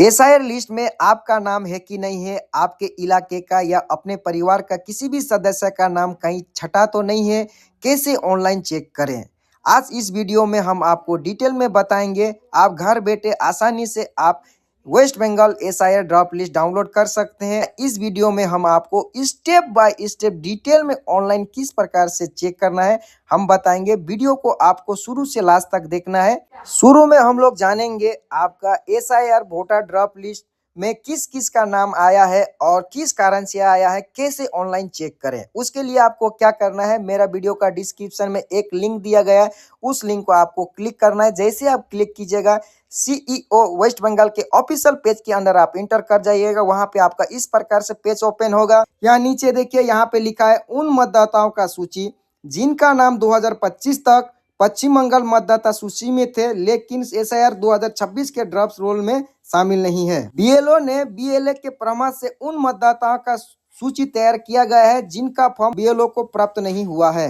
SIR list में आपका नाम है कि नहीं है, आपके इलाके का या अपने परिवार का किसी भी सदस्य का नाम कहीं छटा तो नहीं है, कैसे ऑनलाइन चेक करें। आज इस वीडियो में हम आपको डिटेल में बताएंगे। आप घर बैठे आसानी से आप West Bengal SIR draft list download कर सकते हैं। इस वीडियो में हम आपको स्टेप बाय स्टेप डिटेल में ऑनलाइन किस प्रकार से चेक करना है हम बताएंगे। वीडियो को आपको शुरू से लास्ट तक देखना है। शुरू में हम लोग जानेंगे आपका एसआईआर वोटर ड्राफ्ट लिस्ट में किस किस का नाम आया है और किस कारण से आया है, कैसे ऑनलाइन चेक करें। उसके लिए आपको क्या करना है, मेरा वीडियो का डिस्क्रिप्शन में एक लिंक दिया गया है, उस लिंक को आपको क्लिक करना है। जैसे आप क्लिक कीजिएगा सीईओ वेस्ट बंगाल के ऑफिशियल पेज के अंदर आप इंटर कर जाइएगा। वहां पे आपका इस प्रकार से पेज ओपन होगा। यहाँ नीचे देखिए, यहाँ पे लिखा है उन मतदाताओं का सूची जिनका नाम 2025 तक पश्चिम बंगाल मतदाता सूची में थे लेकिन एसआईआर 2026 के ड्राफ्ट रोल में शामिल नहीं है। बीएलओ ने बीएलए के प्रमाण से उन मतदाताओं का सूची तैयार किया गया है जिनका फॉर्म बीएलओ को प्राप्त नहीं हुआ है।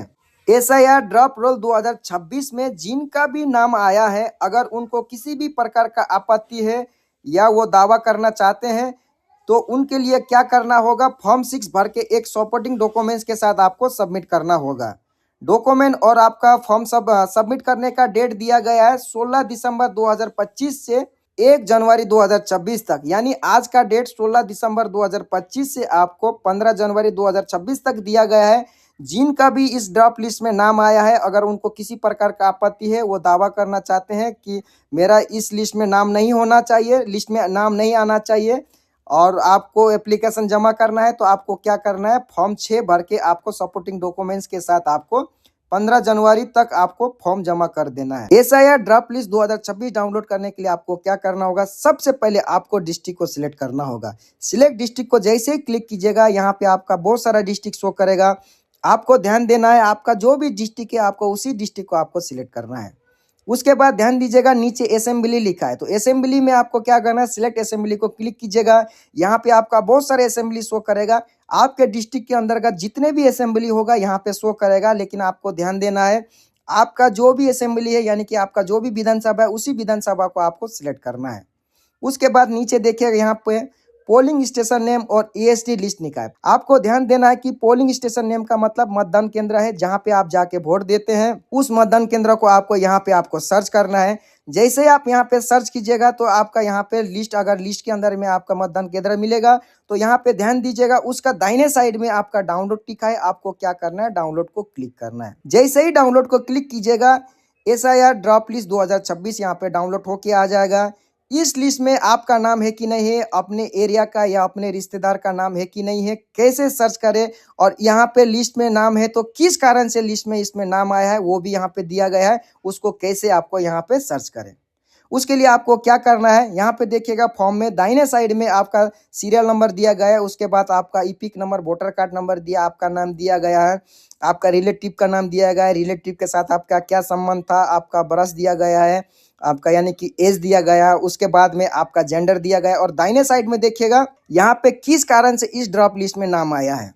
एसआईआर ड्राफ्ट रोल 2026 में जिनका भी नाम आया है, अगर उनको किसी भी प्रकार का आपत्ति है या वो दावा करना चाहते हैं तो उनके लिए क्या करना होगा, फॉर्म 6 भर के एक सपोर्टिंग डॉक्यूमेंट्स के साथ आपको सबमिट करना होगा। डॉक्यूमेंट और आपका फॉर्म सबमिट करने का डेट दिया गया है 16 दिसंबर 2025 से 1 जनवरी 2026 तक। यानी आज का डेट 16 दिसंबर 2025 से आपको 15 जनवरी 2026 तक दिया गया है। जिनका भी इस ड्राफ्ट लिस्ट में नाम आया है, अगर उनको किसी प्रकार का आपत्ति है, वो दावा करना चाहते हैं कि मेरा इस लिस्ट में नाम नहीं होना चाहिए, लिस्ट में नाम नहीं आना चाहिए और आपको एप्लीकेशन जमा करना है, तो आपको क्या करना है, फॉर्म 6 भर के आपको सपोर्टिंग डॉक्यूमेंट्स के साथ आपको 15 जनवरी तक आपको फॉर्म जमा कर देना है। एसआईआर ड्राफ्ट लिस्ट 2026 डाउनलोड करने के लिए आपको क्या करना होगा, सबसे पहले आपको डिस्ट्रिक्ट को सिलेक्ट करना होगा। सिलेक्ट डिस्ट्रिक्ट को जैसे ही क्लिक कीजिएगा, यहाँ पे आपका बहुत सारा डिस्ट्रिक्ट शो करेगा। आपको ध्यान देना है, आपका जो भी डिस्ट्रिक्ट है आपको उसी डिस्ट्रिक्ट को आपको सिलेक्ट करना है। उसके बाद ध्यान दीजिएगा, नीचे असेंबली लिखा है, तो असेंबली में आपको क्या करना है, सिलेक्ट असेंबली को क्लिक कीजिएगा। यहाँ पे आपका बहुत सारे असेंबली शो करेगा। आपके डिस्ट्रिक्ट के अंतर्गत जितने भी असेंबली होगा यहाँ पे शो करेगा, लेकिन आपको ध्यान देना है आपका जो भी असेंबली है यानी कि आपका जो भी विधानसभा है उसी विधानसभा को आपको सिलेक्ट करना है। उसके बाद नीचे देखिएगा, यहाँ पे पोलिंग स्टेशन नेम और ईएसटी लिस्ट निकाय। आपको ध्यान देना है कि पोलिंग स्टेशन नेम का मतलब मतदान केंद्र है जहां पे आप जाके वोट देते हैं। उस मतदान केंद्र को आपको यहाँ पे आपको सर्च करना है। जैसे आप यहाँ पे सर्च कीजिएगा तो आपका यहाँ पे लिस्ट, अगर लिस्ट के अंदर में आपका मतदान केंद्र मिलेगा तो यहाँ पे ध्यान दीजिएगा, उसका दाहिने साइड में आपका डाउनलोड लिखा है। आपको क्या करना है, डाउनलोड को क्लिक करना है। जैसे ही डाउनलोड को क्लिक कीजिएगा, एसआईआर ड्राफ्ट लिस्ट 2026 यहाँ पे डाउनलोड होके आ जाएगा। इस लिस्ट में आपका नाम है कि नहीं है, अपने एरिया का या अपने रिश्तेदार का नाम है कि नहीं है, कैसे सर्च करें, और यहाँ पे लिस्ट में नाम है तो किस कारण से लिस्ट में इसमें नाम आया है वो भी यहाँ पे दिया गया है, उसको कैसे आपको यहाँ पे सर्च करें। उसके लिए आपको क्या करना है, यहाँ पे देखिएगा फॉर्म में दाहिने साइड में आपका सीरियल नंबर दिया गया है। उसके बाद आपका EPIC number, voter card number दिया, आपका नाम दिया गया है, आपका रिलेटिव का नाम दिया गया है, रिलेटिव के साथ आपका क्या संबंध था, आपका बरस दिया गया है, आपका यानी कि एज दिया गया है। उसके बाद में आपका जेंडर दिया गया है और दाहिने साइड में देखिएगा यहाँ पे किस कारण से इस ड्राफ्ट लिस्ट में नाम आया है।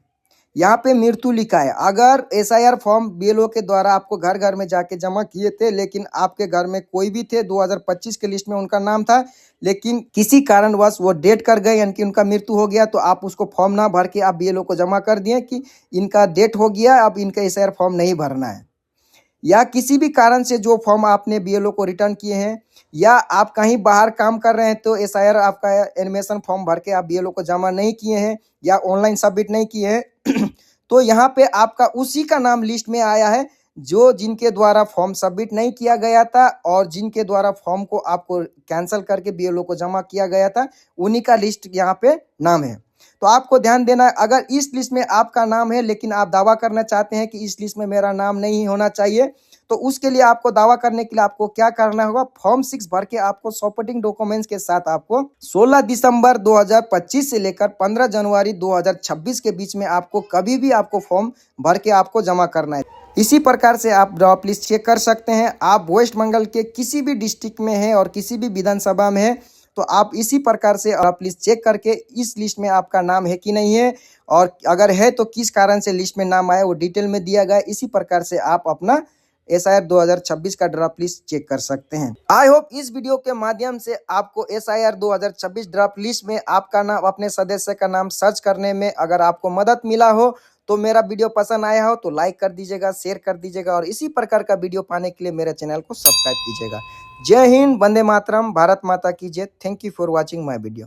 यहाँ पे मृत्यु लिखा है। अगर एसआईआर फॉर्म बीएलओ के द्वारा आपको घर घर में जाके जमा किए थे, लेकिन आपके घर में कोई भी थे, 2025 के लिस्ट में उनका नाम था, लेकिन किसी कारणवश वो डेट कर गए यानी कि उनका मृत्यु हो गया, तो आप उसको फॉर्म ना भर के आप बीएलओ को जमा कर दिए कि इनका डेट हो गया, अब इनका एसआईआर फॉर्म नहीं भरना है। या किसी भी कारण से जो फॉर्म आपने बीएलओ को रिटर्न किए हैं, या आप कहीं बाहर काम कर रहे हैं तो एसआईआर आपका एनिमेशन फॉर्म भर के आप बीएलओ को जमा नहीं किए हैं या ऑनलाइन सबमिट नहीं किए हैं तो यहाँ पे आपका उसी का नाम लिस्ट में आया है जो जिनके द्वारा फॉर्म सबमिट नहीं किया गया था और जिनके द्वारा फॉर्म को आपको कैंसिल करके बीएलओ को जमा किया गया था, उन्हीं का लिस्ट यहाँ पे नाम है। तो आपको ध्यान देना है, अगर इस लिस्ट में आपका नाम है लेकिन आप दावा करना चाहते हैं कि इस लिस्ट में मेरा नाम नहीं होना चाहिए, तो उसके लिए आपको दावा करने के लिए आपको क्या करना होगा, फॉर्म 6 भर के आपको सपोर्टिंग डॉक्यूमेंट्स के साथ आपको 16 दिसंबर 2025 से लेकर 15 जनवरी 2026 के बीच में आपको कभी भी आपको फॉर्म भर के आपको जमा करना है। इसी प्रकार से आप ड्राफ्ट लिस्ट चेक कर सकते हैं। आप वेस्ट बंगाल के किसी भी डिस्ट्रिक्ट में है और किसी भी विधानसभा में है तो आप इसी प्रकार से आप लिस्ट चेक करके इस लिस्ट में आपका नाम है कि नहीं है, और अगर है तो किस कारण से लिस्ट में नाम आया वो डिटेल में दिया गया है। इसी प्रकार से आप अपना SIR 2026 का ड्राफ्ट लिस्ट चेक कर सकते हैं। आई होप इस वीडियो के माध्यम से आपको SIR 2026 ड्राफ्ट लिस्ट में आपका नाम, अपने सदस्य का नाम सर्च करने में अगर आपको मदद मिला हो तो मेरा वीडियो पसंद आया हो तो लाइक कर दीजिएगा, शेयर कर दीजिएगा और इसी प्रकार का वीडियो पाने के लिए मेरे चैनल को सब्सक्राइब कीजिएगा। जय हिंद, वंदे मातरम, भारत माता की जय। Thank you for watching my video.